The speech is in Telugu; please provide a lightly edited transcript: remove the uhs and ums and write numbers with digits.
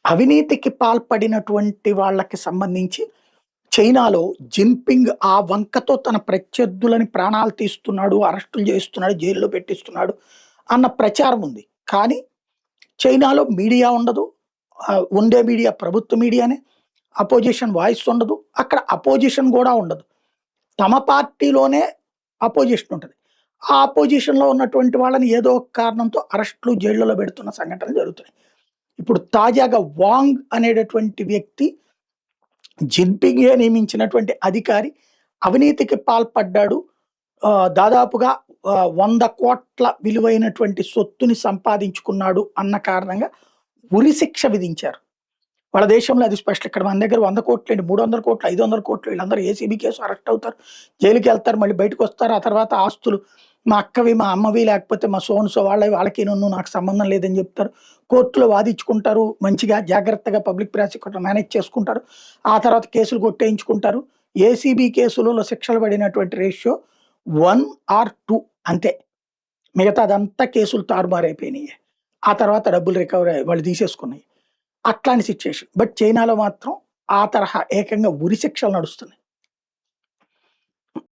అవినీతికి పాల్పడినటువంటి వాళ్ళకి సంబంధించి చైనాలో జిన్‌పింగ్ ఆ వంకతో తన ప్రత్యర్థులని ప్రాణాలు తీస్తున్నాడు, అరెస్టులు చేస్తున్నాడు, జైల్‌లో పెట్టిస్తున్నాడు అన్న ప్రచారం ఉంది. కానీ చైనాలో మీడియా ఉండదు. ఉండే మీడియా ప్రభుత్వ మీడియానే. అపోజిషన్ వాయిస్ ఉండదు. అక్కడ అపోజిషన్ గూడా ఉండదు. తమ పార్టీలోనే అపోజిషన్ ఉంటది. ఆ అపోజిషన్‌లో ఉన్నటువంటి వాళ్ళని ఏదో ఒక కారణంతో అరెస్ట్‌లు, జైళ్ళలో పెడుతున్న సంఘటనలు జరుగుతున్నాయి. ఇప్పుడు తాజాగా వాంగ్ అనేటటువంటి వ్యక్తి జిన్‌పింగే నియమించినటువంటి అధికారి అవినీతికి పాల్పడ్డాడు. దాదాపుగా 100,00,00,000 విలువైనటువంటి సొత్తుని సంపాదించుకున్నాడు అన్న కారణంగా ఉరిశిక్ష విధించారు. వాళ్ళ దేశంలో అది స్పెషల్. ఇక్కడ మన దగ్గర 100,00,00,000 ఏంటి 300,00,00,000, 500,00,00,000 వీళ్ళందరూ ఏసీబీ కేసు అరెస్ట్ అవుతారు. జైలుకెళ్తారు. మళ్ళీ బయటకొస్తారు. ఆ తర్వాత ఆస్తులు మా అక్కవి, మా అమ్మవి లేకపోతే మా సో అండ్ సో వాళ్ళవి వాళ్ళకిను నాకు సంబంధం లేదని చెప్తారు. కోర్టులో వాదించుకుంటారు. మంచిగా జాగ్రత్తగా పబ్లిక్ ప్రాసిక్యూటర్ మేనేజ్ చేసుకుంటారు. ఆ తర్వాత కేసులు కొట్టేయించుకుంటారు. ఏసీబీ కేసులలో శిక్షలు పడినటువంటి రేషియో 1 ఆర్ 2 అంతే. మిగతాదంతా కేసులు తారుమారైపోయినాయి. ఆ తర్వాత డబ్బులు రికవరీ వాళ్ళు తీసేసుకున్నాయి. అట్లాంటి సిట్యుయేషన్. బట్ చైనాలో మాత్రం ఆ తరహా ఏకంగా ఉరి శిక్షలు నడుస్తున్నాయి.